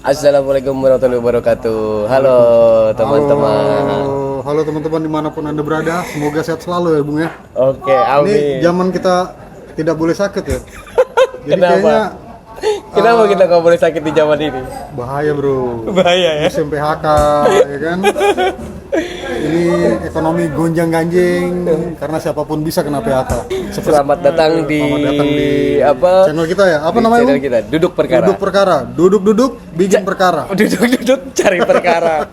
Assalamualaikum warahmatullahi wabarakatuh. Halo teman-teman. Halo teman-teman dimanapun Anda berada, semoga sehat selalu ya Bung ya. Oke, amin. Ini zaman kita tidak boleh sakit ya. Jadi Kenapa? Kenapa kita nggak boleh sakit di zaman ini? bahaya bro. Bahaya ya. Musim PHK ya kan. Ini ekonomi gonjang-ganjing karena siapapun bisa kena PHK. Selamat datang di apa? Channel kita ya. Apa Di namanya? channel Bung? kita, Duduk Perkara. Duduk perkara. Duduk-duduk bikin perkara. Duduk cari perkara.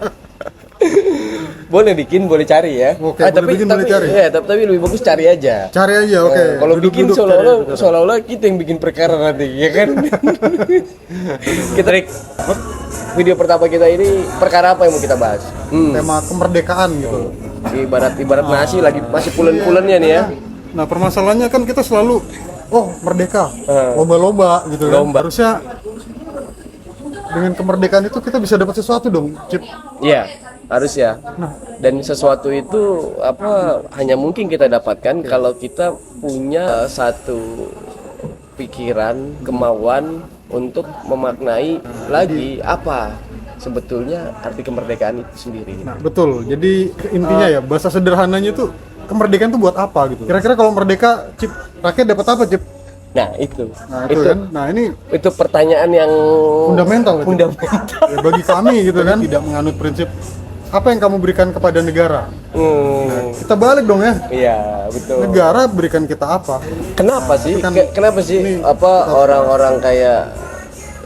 Boleh bikin, boleh cari ya. Oke, boleh bikin, boleh cari. Ya, tapi lebih bagus cari aja. Cari aja, oke. Kalau bikin Duduk-duduk seolah-olah kita yang bikin perkara nanti, ya kan? Kita video pertama kita ini perkara apa yang mau kita bahas? tema kemerdekaan gitu. Ibarat nasi lagi masih pulen-pulennya nih ya. Nah permasalahannya kan kita selalu merdeka, lomba-lomba gitu kan. Lomba. Harusnya dengan kemerdekaan itu kita bisa dapat sesuatu dong, Cip. Iya, harus ya. Dan sesuatu itu hanya mungkin kita dapatkan kalau kita punya satu pikiran, kemauan untuk memaknai lagi apa sebetulnya arti kemerdekaan itu sendiri. Nah betul, jadi intinya ya bahasa sederhananya itu kemerdekaan itu buat apa gitu. Kira-kira kalau merdeka, Cip, rakyat dapat apa, Cip? Nah itu kan. Nah ini itu pertanyaan yang fundamental. Ya, fundamental. ya, bagi kami gitu kan, tidak menganut prinsip apa yang kamu berikan kepada negara. Kita balik dong ya. Iya, betul. Negara berikan kita apa? Kenapa sih? kan Kenapa sih orang-orang kayak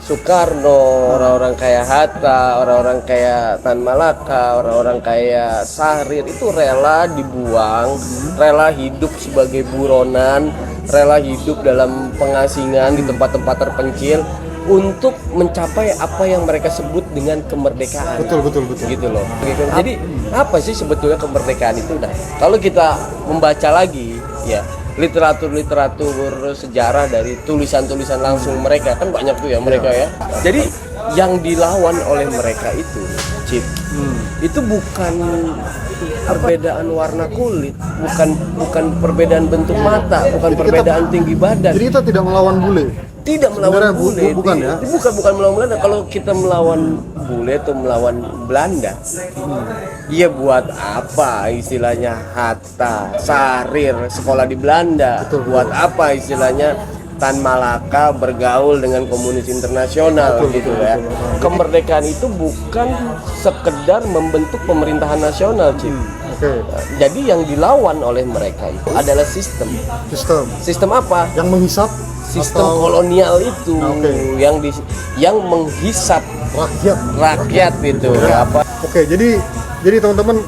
Soekarno, orang-orang kayak Hatta, orang-orang kayak Tan Malaka, orang-orang kayak Syahrir itu rela dibuang, rela hidup sebagai buronan, rela hidup dalam pengasingan di tempat-tempat terpencil untuk mencapai apa yang mereka sebut dengan kemerdekaan. Betul. Gitu loh. Jadi apa sih sebetulnya kemerdekaan itu? Nah, kalau kita membaca lagi ya literatur sejarah dari tulisan-tulisan langsung mereka, kan banyak tuh ya mereka ya. Jadi yang dilawan oleh mereka itu, Cip, itu bukan perbedaan warna kulit, bukan perbedaan bentuk mata, bukan perbedaan tinggi badan. Jadi kita tidak melawan bule. Tidak melawan bule, bukan ya? Bukan melawan Belanda. Kalau kita melawan bule atau melawan Belanda, dia buat apa istilahnya Hatta, Syahrir sekolah di Belanda? Buat apa istilahnya Tan Malaka bergaul dengan komunis internasional gitu ya? Kemerdekaan itu bukan sekedar membentuk pemerintahan nasional, Cip. Jadi yang dilawan oleh mereka itu adalah sistem. Sistem apa? Yang menghisap Sistem kolonial itu yang menghisap rakyat itu apa? Oke, jadi teman-teman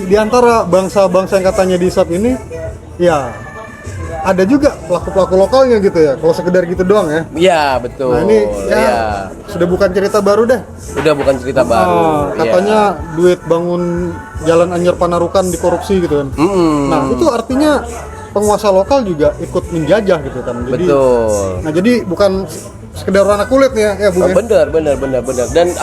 di antara bangsa-bangsa yang katanya dihisap ini ya ada juga pelaku-pelaku lokalnya gitu ya. Kalau sekedar gitu doang ya. Iya, betul. Nah, ini sudah bukan cerita baru deh. Udah bukan cerita baru. Katanya duit bangun Jalan Anyer Panarukan dikorupsi gitu kan. Nah, itu artinya penguasa lokal juga ikut menjajah gitu kan. Jadi, betul. Nah, jadi bukan sekedar warna kulit ya Bung. Bener. Dan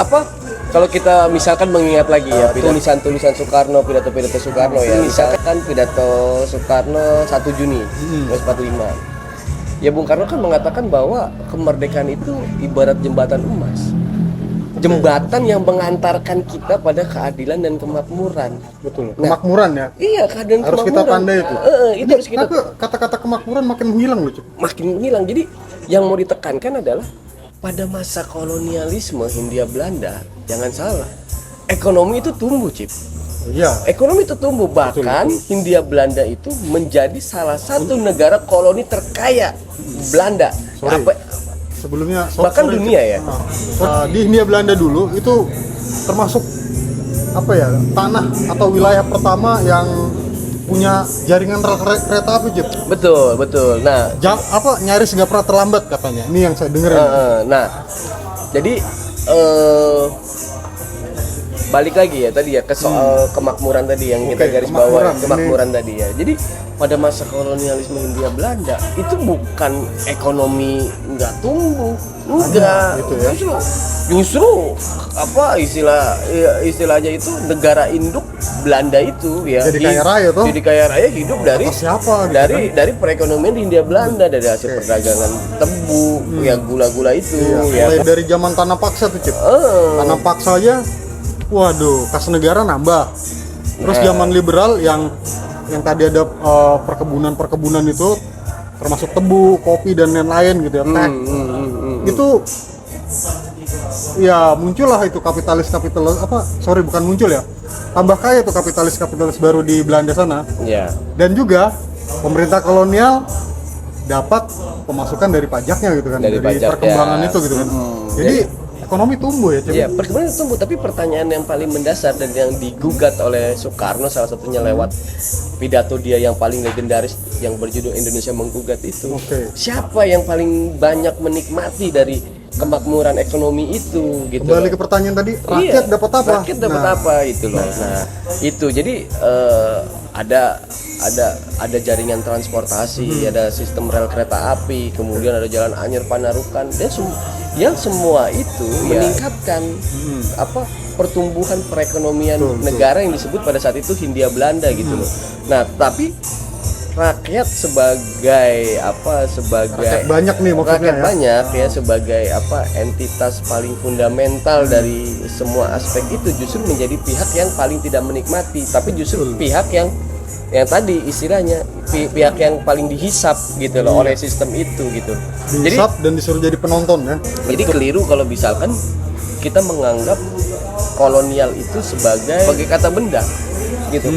kalau kita misalkan mengingat lagi ya tulisan-tulisan Soekarno, pidato-pidato Soekarno ya. Misalkan pidato Soekarno 1 Juni 1945. Ya Bung Karno kan mengatakan bahwa kemerdekaan itu ibarat jembatan emas. Jembatan yang mengantarkan kita pada keadilan dan kemakmuran. Betul. Kemakmuran ya. Iya, keadilan harus kemakmuran. Kita pandai itu. Itu harus kita. Kata-kata kemakmuran makin menghilang loh, Cuk. Makin hilang. Jadi yang mau ditekankan adalah pada masa kolonialisme Hindia Belanda, jangan salah, ekonomi itu tumbuh, Cip. Iya. Ekonomi itu tumbuh, bahkan Hindia Belanda itu menjadi salah satu negara koloni terkaya Belanda. Sebelumnya bahkan dunia ya. Di Hindia Belanda dulu itu termasuk tanah atau wilayah pertama yang punya jaringan kereta api, Cip. Betul. Nah, nyaris nggak pernah terlambat katanya. Ini yang saya dengar. Jadi balik lagi ya tadi ya ke soal kemakmuran tadi yang kita garis bawah, kemakmuran tadi ya. Jadi pada masa kolonialisme Hindia Belanda itu bukan ekonomi nggak tumbuh, enggak. Justru istilahnya itu negara induk Belanda itu ya Jadi kaya raya tuh. jadi kaya raya hidup dari Atas siapa gitu dari perekonomian di Hindia Belanda, dari hasil perdagangan tebu ya, gula-gula itu ya Mulai dari zaman tanah paksa tuh Cip. Tanah paksa aja, waduh, kas negara nambah. Terus zaman liberal yang tadi ada perkebunan itu, termasuk tebu, kopi dan lain-lain gitu ya, teh. Itu ya muncullah itu kapitalis bukan muncul ya, tambah kaya tuh kapitalis baru di Belanda sana. ya Dan juga pemerintah kolonial dapat pemasukan dari pajaknya gitu kan, Dari pajak, perkembangan ya. itu gitu kan. Jadi ekonomi tumbuh ya, Cip. Ya, perkembangan tumbuh, tapi pertanyaan yang paling mendasar dan yang digugat oleh Soekarno salah satunya lewat pidato dia yang paling legendaris yang berjudul Indonesia Menggugat itu. Oke. Siapa yang paling banyak menikmati dari kemakmuran ekonomi itu gitu. Kembali loh. ke pertanyaan tadi, rakyat Iya, dapat apa? Rakyat dapat apa itu loh. Nah, itu jadi ada jaringan transportasi, ada sistem rel kereta api, kemudian ada jalan Anyer Panarukan, dan yang semua itu meningkatkan pertumbuhan perekonomian negara yang disebut pada saat itu Hindia Belanda gitu loh. Nah, tapi rakyat sebagai Rakyat banyak nih maksudnya rakyat ya. banyak ya, sebagai entitas paling fundamental dari semua aspek itu justru menjadi pihak yang paling tidak menikmati, tapi justru pihak yang tadi istilahnya pihak yang paling dihisap gitu loh oleh sistem itu gitu. Dihisap dan disuruh jadi penonton ya. Jadi keliru kalau misalkan kita menganggap kolonial itu sebagai kata benda gitu.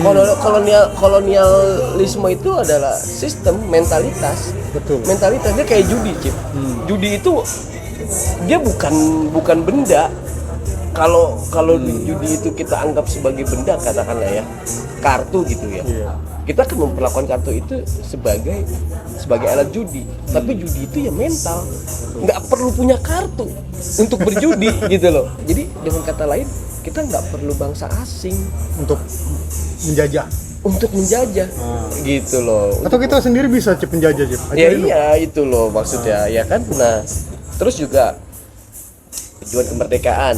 Kolonialisme itu adalah sistem mentalitas. Betul. Mentalitas dia kayak judi, Cip. Judi itu dia bukan benda. Kalau judi itu kita anggap sebagai benda, katakanlah ya, kartu gitu ya. Iya. Kita akan memperlakukan kartu itu sebagai alat judi. Tapi judi itu ya mental. Nggak perlu punya kartu untuk berjudi gitu loh. Jadi dengan kata lain, kita nggak perlu bangsa asing Untuk menjajah. gitu loh. Atau kita sendiri bisa Cip penjajah, Cip. Ya Ajarin lu. iya itu loh maksudnya ya kan. Nah, terus juga tujuan kemerdekaan.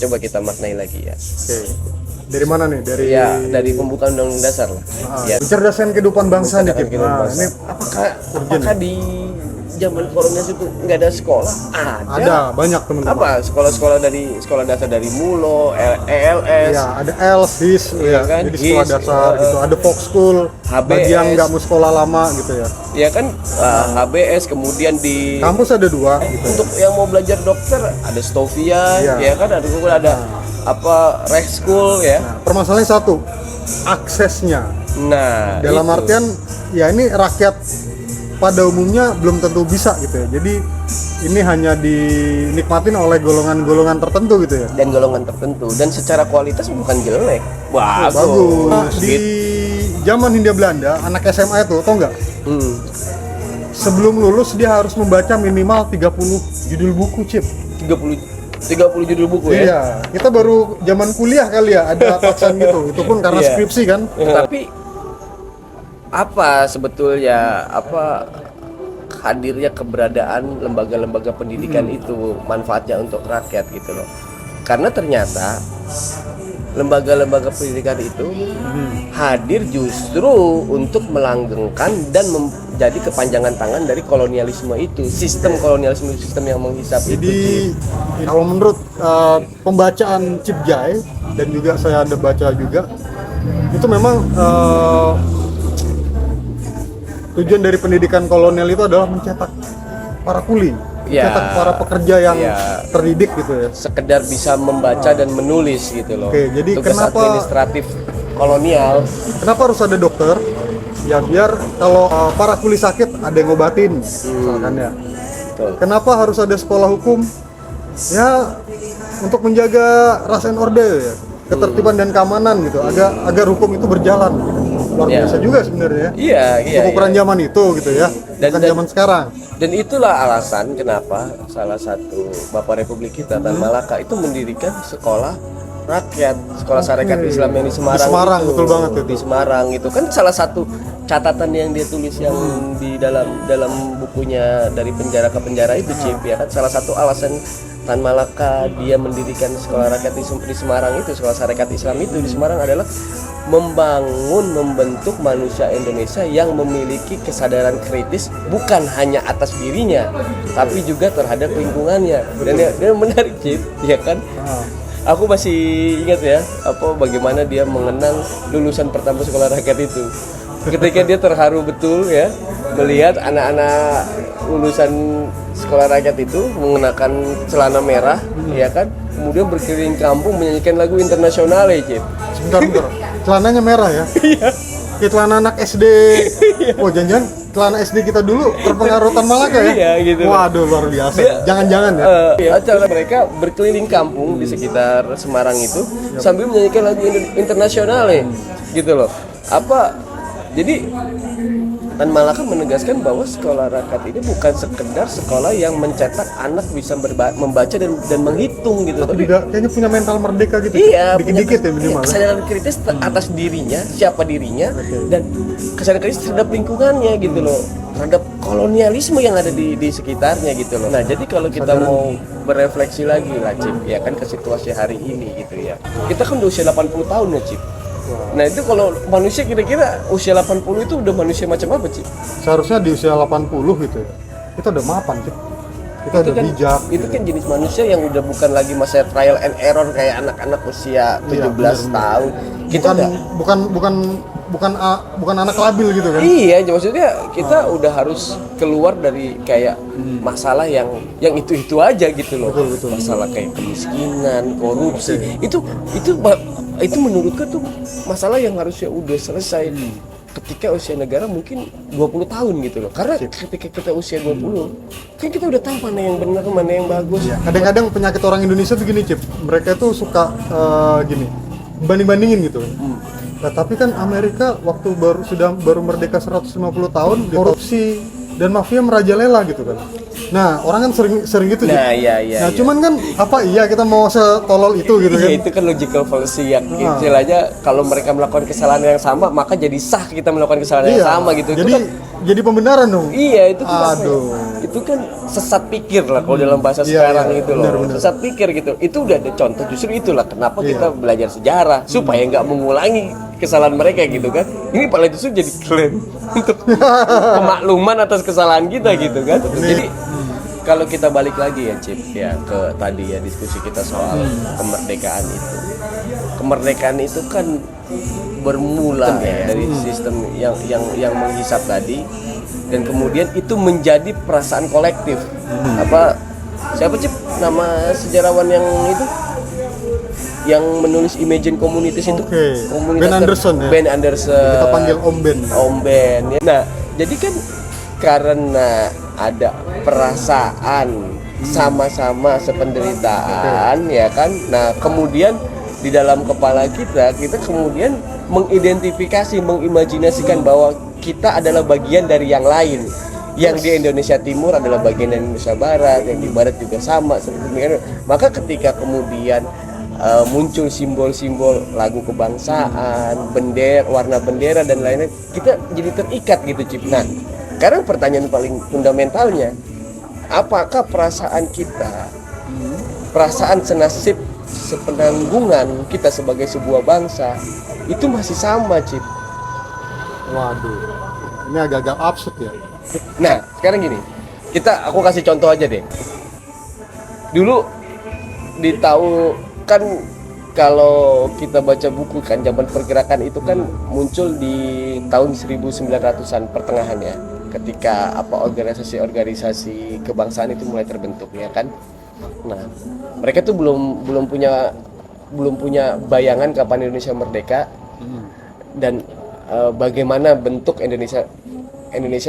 Coba kita maknai lagi ya. Oke. Dari mana nih? Dari pembukaan undang-undang dasar lah. Ya. Mencerdaskan kehidupan bangsa nih, Cip. Kehidupan Nah, bangsa. ini apakah di zaman kolonial itu nggak ada sekolah? ada banyak teman-teman. Apa sekolah dasar dari Mulo, ELS, Ya, ada ELS, HIS, Iya ya. kan? Jadi sekolah HIS, dasar gitu. Ada Fox School, HBS. bagi yang nggak mau sekolah lama gitu ya. ya kan, HBS, kemudian di Kampus ada 2 gitu. untuk yang mau belajar dokter ada Stovia, Iya. ya kan, ada Rech School ya. Permasalahannya satu, aksesnya. Nah, Dalam itu. artian ya ini rakyat pada umumnya belum tentu bisa gitu ya. Jadi ini hanya dinikmatin oleh golongan-golongan tertentu gitu ya. dan golongan tertentu, dan secara kualitas bukan jelek, bagus. Nah, di zaman Hindia Belanda, anak SMA itu tau nggak? Sebelum lulus dia harus membaca minimal 30 judul buku, Cip. 30 judul buku ya. Iya, kita baru zaman kuliah kali ya ada paksaan gitu. Itu pun karena Iya. skripsi kan. Tapi apa sebetulnya hadirnya keberadaan lembaga-lembaga pendidikan itu manfaatnya untuk rakyat gitu loh. Karena ternyata lembaga-lembaga pendidikan itu hadir justru untuk melanggengkan dan menjadi kepanjangan tangan dari kolonialisme itu, sistem kolonialisme, sistem yang menghisap itu. Jadi kalau menurut pembacaan Cip Jai dan juga saya ada baca juga, itu memang tujuan dari pendidikan kolonial itu adalah mencetak para kuli, Ya. mencetak para pekerja yang Ya. terdidik gitu ya. Sekedar bisa membaca dan menulis gitu loh. Oke, jadi tugas kenapa- administratif kolonial. Kenapa harus ada dokter? Ya biar kalau para kuli sakit ada yang ngobatin, misalkan ya. Betul. Kenapa harus ada sekolah hukum? Ya untuk menjaga ras and order ya, ketertiban dan keamanan gitu, agar hukum itu berjalan. Gitu. Luar Ya. biasa juga sebenarnya. Iya. Untuk ukuran zaman itu gitu ya, bukan Dan- zaman sekarang. Dan itulah alasan kenapa salah satu Bapak Republik kita Tan Malaka itu mendirikan sekolah rakyat, sekolah syarikat Islam yang di Semarang. Di Semarang, itu. betul banget itu. Di Semarang itu kan salah satu catatan yang dia tulis yang di dalam bukunya dari penjara ke penjara itu, Cip, ya kan, salah satu alasan Tan Malaka dia mendirikan sekolah rakyat di Semarang itu, sekolah syarikat Islam itu di Semarang adalah membentuk manusia Indonesia yang memiliki kesadaran kritis bukan hanya atas dirinya tapi juga terhadap lingkungannya. Dan dia menarik, Cip, ya kan? Aku masih ingat ya, bagaimana dia mengenang lulusan pertama sekolah rakyat itu. Ketika dia terharu betul ya melihat anak-anak lulusan sekolah rakyat itu mengenakan celana merah, ya kan? Kemudian berkeliling kampung menyanyikan lagu internasional, ya, Cip. Sebentar. Celananya merah ya? Iya. Kayak celana anak SD. Oh, jangan-jangan celana SD kita dulu terpengaruh Tan Malaka ya? Iya, gitu. Waduh, luar biasa. Jangan-jangan ya? Acara mereka berkeliling kampung di sekitar Semarang itu sambil menyanyikan lagu internasional, ya. Gitu loh. Jadi Tan Malaka menegaskan bahwa sekolah rakyat ini bukan sekedar sekolah yang mencetak anak bisa membaca dan menghitung gitu. Tapi juga kayaknya punya mental merdeka gitu. Iya, dikit-dikit ya minimal. Kesadaran kritis atas dirinya, siapa dirinya, dan kesadaran kritis terhadap lingkungannya gitu loh, terhadap kolonialisme yang ada di sekitarnya gitu loh. Nah, jadi kalau kita mau berefleksi lagi lah, Cip, ya kan, ke situasi hari ini gitu ya. Kita kan udah usia 80 tahun ya, Cip. Nah, itu kalau manusia kira-kira usia 80 itu udah manusia macam apa, Cip? Seharusnya di usia 80 gitu ya. Kita udah mapan, Cip. Kita udah kan, bijak. Itu kan jenis manusia yang udah bukan lagi masa trial and error kayak anak-anak usia 17 tahun. Kita bukan anak labil gitu kan. Iya, maksudnya kita udah harus keluar dari kayak masalah yang itu aja gitu loh. Betul. Masalah kayak kemiskinan, korupsi. Itu menurutku tuh masalah yang harusnya udah selesai ketika usia negara mungkin 20 tahun gitu loh. Karena ketika kita usia 20, kan kita udah tahu mana yang benar, mana yang bagus. Ya, kadang-kadang penyakit orang Indonesia tuh gini, Cip. Mereka tuh suka gini, banding-bandingin gitu. Nah, tapi kan Amerika waktu baru merdeka 150 tahun, korupsi dan mafia merajalela gitu kan. Nah, orang kan sering gitu. Nah, iya. Cuman kan kita mau setolol itu gitu kan. Iya, itu kan logical fallacy ya. Istilahnya kalau mereka melakukan kesalahan yang sama, maka jadi sah kita melakukan kesalahan yang sama gitu. Jadi pembenaran dong. Iya, itu kan itu kan sesat pikir lah kalau dalam bahasa sekarang itu loh. Bener. Sesat pikir gitu. Itu udah ada contoh, justru itulah kenapa kita belajar sejarah supaya nggak mengulangi kesalahan mereka gitu kan. Ini paling justru jadi klaim untuk pemakluman atas kesalahan kita gitu kan. Jadi kalau kita balik lagi ya, Cip, ya ke tadi ya diskusi kita soal kemerdekaan itu. Kemerdekaan itu kan bermula dari sistem yang menghisap tadi, dan kemudian itu menjadi perasaan kolektif. Siapa, Cip, nama sejarawan yang itu yang menulis Imagine Communities itu? Ben Anderson ya. Ben Anderson. Kita panggil Om Ben. Om Ben. Ya. Nah, jadi kan karena ada perasaan sama-sama sependeritaan, ya kan. Nah, kemudian di dalam kepala kita kemudian mengidentifikasi, mengimajinasikan bahwa kita adalah bagian dari yang lain. Yang di Indonesia Timur adalah bagian dari Indonesia Barat, yang di Barat juga sama. Maka ketika kemudian muncul simbol-simbol lagu kebangsaan, warna bendera dan lainnya, kita jadi terikat gitu, Cip. Nah, sekarang pertanyaan paling fundamentalnya, apakah perasaan kita, perasaan senasib, sepenanggungan kita sebagai sebuah bangsa itu masih sama, Cip? Waduh, ini agak-agak absurd ya. Nah, sekarang gini, aku kasih contoh aja deh. Dulu kan kalau kita baca buku kan, zaman pergerakan itu kan muncul di tahun 1900-an pertengahan ya, ketika organisasi-organisasi kebangsaan itu mulai terbentuk ya kan. Nah, mereka tuh belum punya bayangan kapan Indonesia merdeka dan bagaimana bentuk Indonesia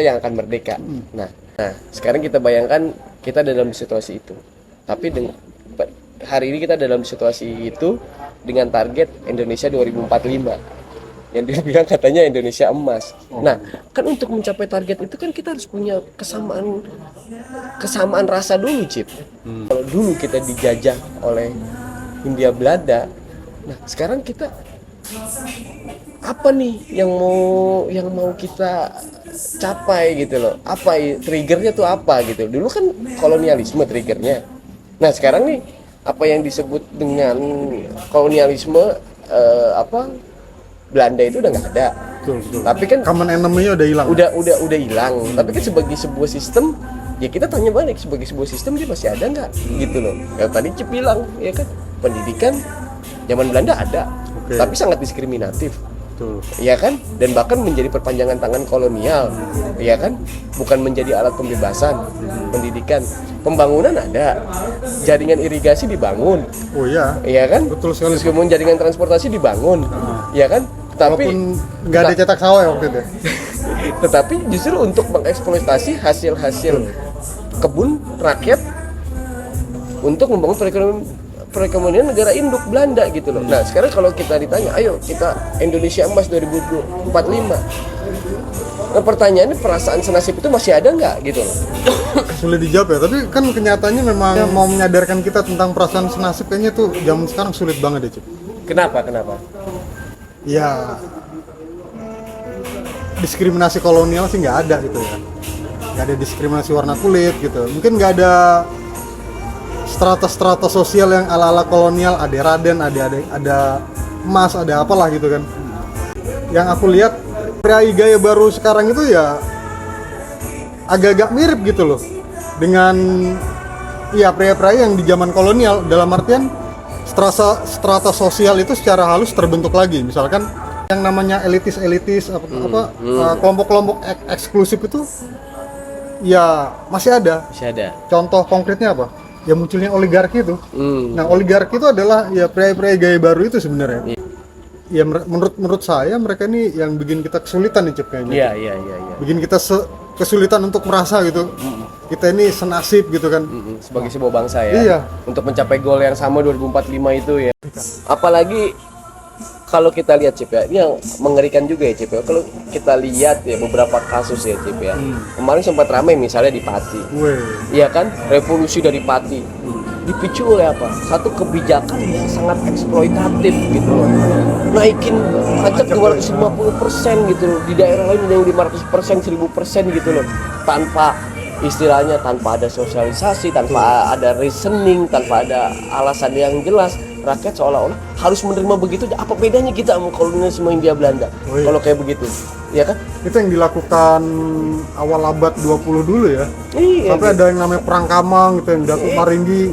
yang akan merdeka. Nah, sekarang kita bayangkan kita dalam situasi itu. Tapi hari ini kita dalam situasi itu dengan target Indonesia 2045 yang dibilang katanya Indonesia emas. Nah, kan untuk mencapai target itu kan kita harus punya kesamaan rasa dulu, Cip. Kalau dulu kita dijajah oleh Hindia Belanda, nah sekarang kita apa nih yang mau kita capai gitu loh? Triggernya tuh apa gitu? Dulu kan kolonialisme triggernya. Nah sekarang nih apa yang disebut dengan kolonialisme Belanda itu udah nggak ada. Betul. Tapi kan Common enemy-nya udah hilang. udah hilang. Tapi kan sebagai sebuah sistem, ya kita tanya balik, sebagai sebuah sistem dia masih ada nggak gitu loh. Yang tadi Cip bilang ya kan, pendidikan zaman Belanda ada, tapi sangat diskriminatif. Betul. Ya kan, dan bahkan menjadi perpanjangan tangan kolonial, ya kan, bukan menjadi alat pembebasan. Pendidikan, pembangunan ada, jaringan irigasi dibangun, Oh iya. ya kan, Betul sekali. terus kemudian jaringan transportasi dibangun, ya kan, tapi Walaupun nggak ada cetak sawah ya waktu itu. tetapi justru untuk mengeksploitasi hasil-hasil kebun rakyat untuk membangun perekonomian negara induk Belanda gitu loh. Nah sekarang kalau kita ditanya, ayo kita Indonesia Emas 2045, nah pertanyaannya perasaan senasib itu masih ada nggak gitu loh. Sulit dijawab ya, tapi kan kenyataannya memang mau menyadarkan kita tentang perasaan senasib kayaknya tuh zaman sekarang sulit banget ya, Cip. Kenapa? Ya, diskriminasi kolonial sih nggak ada gitu ya. Nggak ada diskriminasi warna kulit gitu. Mungkin nggak ada strata-strata sosial yang ala-ala kolonial, ada Raden, ada emas, ada apalah gitu kan. Yang aku lihat gaya baru sekarang itu ya agak-agak mirip gitu loh dengan ya pria-pria yang di zaman kolonial, dalam artian strata sosial itu secara halus terbentuk lagi. Misalkan yang namanya elitis kelompok-kelompok eksklusif itu ya masih ada. Contoh konkretnya apa? Ya munculnya oligarki itu. Nah, oligarki itu adalah ya pria-pria gaya baru itu sebenarnya. Ya menurut saya mereka ini yang bikin kita kesulitan nih, Cip, kayaknya. Iya. Bikin kita kesulitan untuk merasa gitu. Kita ini senasib gitu kan. Sebagai sebuah bangsa ya. Iya. Untuk mencapai goal yang sama 2045 itu ya. Apalagi kalau kita lihat, Cip ya, ini yang mengerikan juga ya, Cip ya. Kalau kita lihat ya beberapa kasus ya, Cip ya. Kemarin sempat ramai misalnya di Pati. Iya kan? Revolusi dari Pati. Dipicu oleh apa? Satu kebijakan yang sangat eksploitatif gitu loh. Naikin pajak 250% gitu loh. Di daerah lain ada yang 500%, 1000% gitu loh. Tanpa istilahnya, tanpa ada sosialisasi, tanpa ada reasoning, tanpa ada alasan yang jelas. Rakyat seolah-olah harus menerima begitu. Apa bedanya kita sama kolonialisme Hindia Belanda? Kalau kayak begitu, ya kan? Itu yang dilakukan awal abad 20 dulu ya. Iya. Sampai ada yang namanya perang Kamang gitu, yang Datuk Maringgi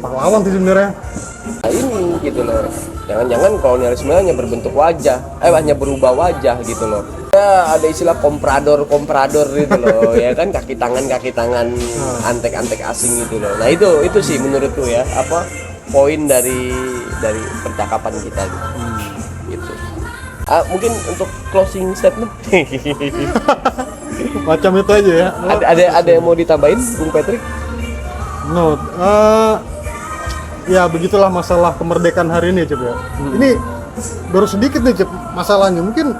pahlawan sih sebenarnya. Nah, ini gitu loh. Jangan-jangan kolonialisme hanya berbentuk wajah, hanya berubah wajah gitu loh. Ya, ada istilah komprador gitu loh, ya kan, kaki tangan antek-antek asing gitu loh. Nah, itu sih menurutku ya, poin dari percakapan kita gitu. Mungkin untuk closing statement. Macam itu aja ya. Ada yang mau ditambahin, Bung Patrick? No, ya begitulah masalah kemerdekaan hari ini, Cip ya. Ini baru sedikit nih, Cip, masalahnya. Mungkin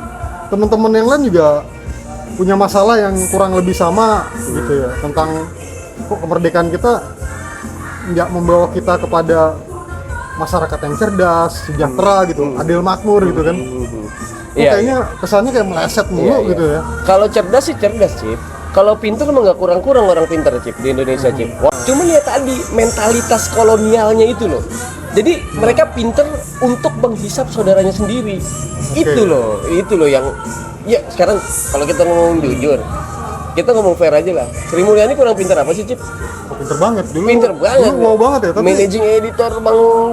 teman-teman yang lain juga punya masalah yang kurang lebih sama gitu ya, tentang kok kemerdekaan kita nggak membawa kita kepada masyarakat yang cerdas, sejahtera gitu, adil makmur gitu kan. Kayaknya kesannya kayak meleset mulu gitu ya. Kalau cerdas sih cerdas, Cip. Kalau pintar mah nggak kurang-kurang orang pintar, Cip, di Indonesia, Cip. Cuman ya tadi mentalitas kolonialnya itu loh. Jadi mereka pintar untuk menghisap saudaranya sendiri. Itu loh yang ya sekarang kalau kita ngomong jujur, kita ngomong fair aja lah. Sri Mulyani kurang pintar apa sih, Cip? Pinter banget dulu. Pinter banget. Dulu wow banget ya, tapi managing editor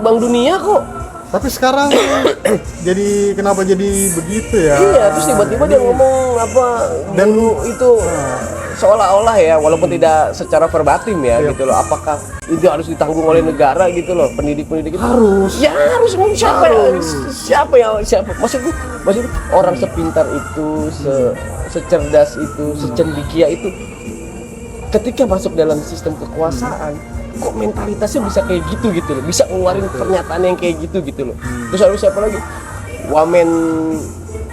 Bank Dunia kok. Tapi sekarang kenapa jadi begitu ya? Iya, terus tiba-tiba dia ngomong dan itu seolah-olah ya, walaupun tidak secara verbatim ya gitu loh. Apakah itu harus ditanggung oleh negara gitu loh, pendidik-pendidik itu? Harus. Ya harus. Siapa? Maksudku orang sepintar itu, secerdas itu, secendikia itu, ketika masuk dalam sistem kekuasaan, kok mentalitasnya bisa kayak gitu loh, bisa ngeluarin pernyataan yang kayak gitu loh. Terus harus siapa lagi? Wamen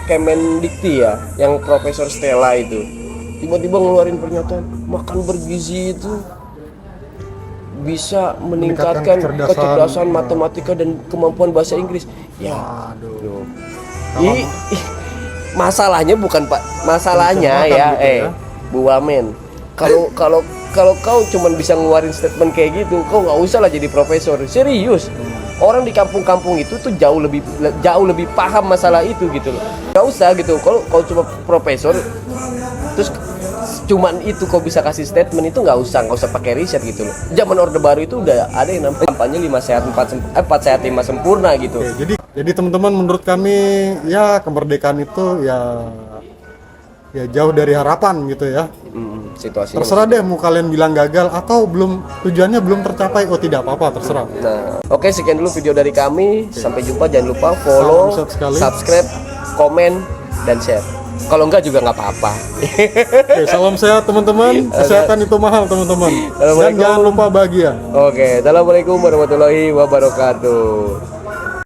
Kemendikti ya, yang Profesor Stella itu tiba-tiba ngeluarin pernyataan makan bergizi itu bisa meningkatkan kecerdasan matematika dan kemampuan bahasa Inggris. Ya, aduh. Masalahnya bukan Pak, masalahnya ya, Bu Wamen. Kalau kalau kau cuman bisa ngeluarin statement kayak gitu, kau nggak usah lah jadi profesor. Serius. Orang di kampung-kampung itu tuh jauh lebih paham masalah itu gitu loh. Gak usah gitu. Kalau kau cuma profesor, terus cuman itu kau bisa kasih statement, itu nggak usah pakai riset gitu loh. Zaman Orde Baru itu udah ada yang namanya kampanye 5 sehat 4 sehat 5 sempurna gitu. Oke, jadi teman-teman, menurut kami ya kemerdekaan itu ya jauh dari harapan gitu ya. Situasinya Terserah deh mau kalian bilang gagal atau tujuannya belum tercapai, oh tidak apa-apa, terserah. Nah, oke, sekian dulu video dari kami. Sampai jumpa, jangan lupa follow, Salam sehat sekali. subscribe, komen, dan share. Kalau enggak juga nggak apa-apa. Oke, salam sehat teman-teman. Kesehatan itu mahal teman-teman. Dan Assalamualaikum. jangan lupa bahagia. Oke, assalamualaikum warahmatullahi wabarakatuh.